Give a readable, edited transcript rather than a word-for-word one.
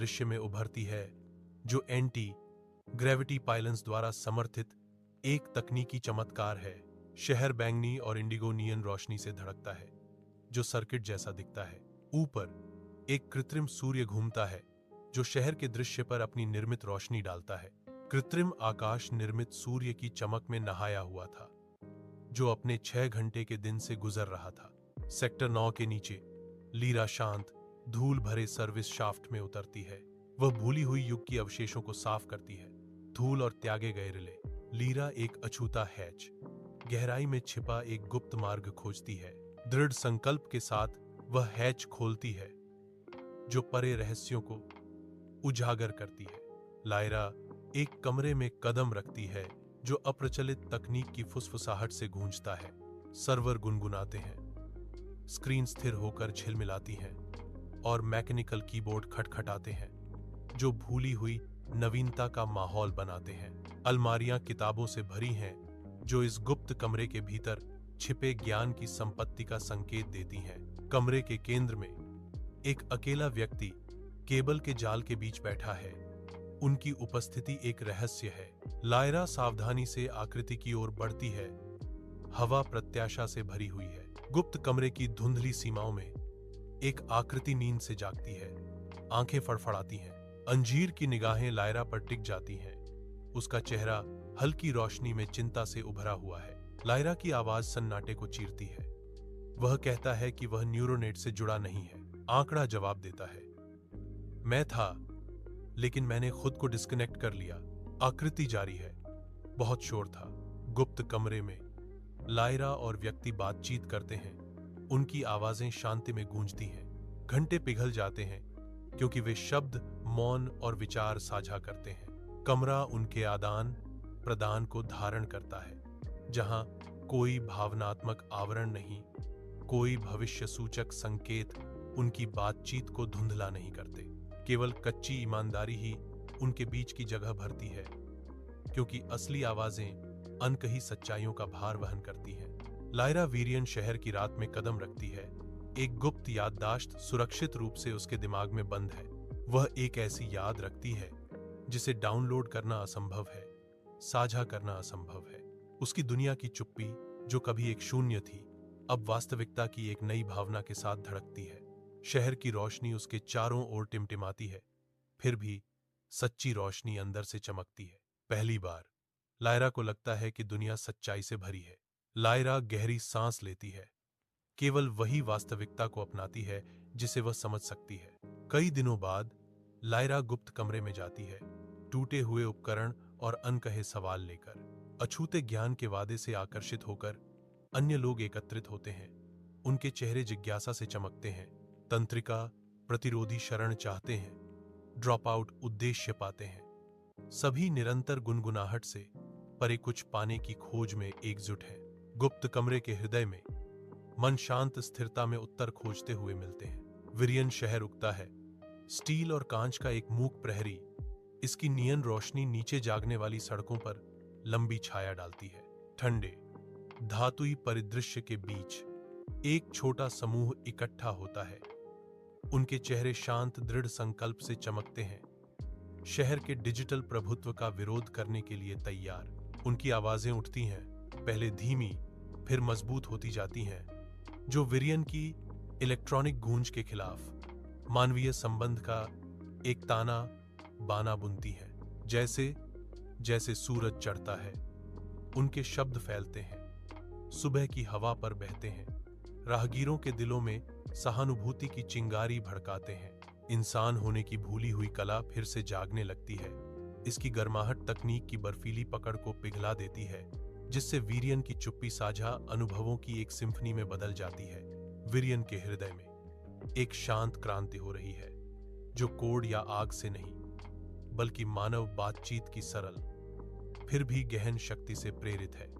दृश्य में उभरती है, जो एंटी ग्रेविटी पाइलन्स द्वारा समर्थित एक तकनीकी चमत्कार है। शहर बैंगनी और इंडिगो नियन रोशनी से धड़कता है, जो सर्किट जैसा दिखता है। ऊपर एक कृत्रिम सूर्य घूमता है, जो शहर के दृश्य पर अपनी निर्मित रोशनी डालता है। कृत्रिम आकाश निर्मित सूर्य की चमक में नहाया हुआ था, जो अपने 6 घंटे के दिन से गुजर रहा था। सेक्टर 9 के नीचे लीरा शांत धूल भरे सर्विस शाफ्ट में उतरती है। वह भूली हुई युग की अवशेषों को साफ करती है, धूल और त्यागे गए रिले। लीरा एक अछूता हैच, गहराई में छिपा एक गुप्त मार्ग खोजती है। दृढ़ संकल्प के साथ वह हैच खोलती है, जो परे रहस्यों को उजागर करती है। लायरा एक कमरे में कदम रखती है, जो अप्रचलित तकनीक की फुसफुसाहट से गूंजता है। सर्वर गुनगुनाते हैं, स्क्रीन स्थिर होकर झिलमिलाती हैं और मैकेनिकल कीबोर्ड खटखटाते हैं, जो भूली हुई नवीनता का माहौल बनाते हैं। अलमारियां किताबों से भरी हैं, जो इस गुप्त कमरे के भीतर छिपे ज्ञान की संपत्ति का संकेत देती हैं। कमरे के केंद्र में एक अकेला व्यक्ति केबल के जाल के बीच बैठा है। उनकी उपस्थिति एक रहस्य है। लायरा सावधानी से आकृति की ओर बढ़ती है। हवा प्रत्याशा से भरी हुई है। गुप्त कमरे की धुंधली सीमाओं में एक आकृति नींद से जागती है। आंखें फड़फड़ाती हैं। अंजीर की निगाहें लायरा पर टिक जाती हैं। उसका चेहरा हल्की रोशनी में चिंता से उभरा हुआ है। लायरा की आवाज सन्नाटे को चीरती है। वह कहता है कि वह न्यूरोनेट से जुड़ा नहीं है। आंकड़ा जवाब देता है, मैं था, लेकिन मैंने खुद को डिस्कनेक्ट कर लिया। आकृति जारी है। बहुत शोर था। गुप्त कमरे में लायरा और व्यक्ति बातचीत करते हैं। उनकी आवाजें शांति में गूंजती हैं। घंटे पिघल जाते हैं, क्योंकि वे शब्द, मौन और विचार साझा करते हैं। कमरा उनके आदान प्रदान को धारण करता है, जहां कोई भावनात्मक आवरण नहीं, कोई भविष्य सूचक संकेत उनकी बातचीत को धुंधला नहीं करते। केवल कच्ची ईमानदारी ही उनके बीच की जगह भरती है, क्योंकि असली आवाजें अनकही सच्चाइयों का भार वहन करती हैं। लायरा वीरियन शहर की रात में कदम रखती है। एक गुप्त याददाश्त सुरक्षित रूप से उसके दिमाग में बंद है। वह एक ऐसी याद रखती है जिसे डाउनलोड करना असंभव है, साझा करना असंभव है। उसकी दुनिया की चुप्पी, जो कभी एक शून्य थी, अब वास्तविकता की एक नई भावना के साथ धड़कती है। शहर की रोशनी उसके चारों ओर टिमटिमाती है, फिर भी सच्ची रोशनी अंदर से चमकती है। पहली बार लायरा को लगता है कि दुनिया सच्चाई से भरी है। लायरा गहरी सांस लेती है। केवल वही वास्तविकता को अपनाती है जिसे वह समझ सकती है। कई दिनों बाद लायरा गुप्त कमरे में जाती है, टूटे हुए उपकरण और अनकहे सवाल लेकर। अछूते ज्ञान के वादे से आकर्षित होकर अन्य लोग एकत्रित होते हैं। उनके चेहरे जिज्ञासा से चमकते हैं। तंत्रिका प्रतिरोधी शरण चाहते हैं, ड्रॉप आउट उद्देश्य पाते हैं। सभी निरंतर गुनगुनाहट से परे कुछ पाने की खोज में एकजुट हैं। गुप्त कमरे के हृदय में मन शांत स्थिरता में उत्तर खोजते हुए मिलते हैं। विरियन शहर उगता है। स्टील और कांच का एक मूक प्रहरी इसकी नियन रोशनी नीचे जागने वाली सड़कों पर लंबी छाया डालती है। ठंडे धातुई परिदृश्य के बीच एक छोटा समूह इकट्ठा होता है। उनके चेहरे शांत दृढ़ संकल्प से चमकते हैं, शहर के डिजिटल प्रभुत्व का विरोध करने के लिए तैयार। उनकी आवाजें उठती हैं, पहले धीमी फिर मजबूत होती जाती हैं, जो विरियन की इलेक्ट्रॉनिक गूंज के खिलाफ मानवीय संबंध का एक ताना बाना बुनती है। जैसे जैसे सूरज चढ़ता है, उनके शब्द फैलते हैं, सुबह की हवा पर बहते हैं, राहगीरों के दिलों में सहानुभूति की चिंगारी भड़काते हैं। इंसान होने की भूली हुई कला फिर से जागने लगती है। इसकी गर्माहट तकनीक की बर्फीली पकड़ को पिघला देती है, जिससे वीरियन की चुप्पी साझा अनुभवों की एक सिम्फनी में बदल जाती है। विरियन के हृदय में एक शांत क्रांति हो रही है, जो कोड या आग से नहीं, बल्कि मानव बातचीत की सरल फिर भी गहन शक्ति से प्रेरित है।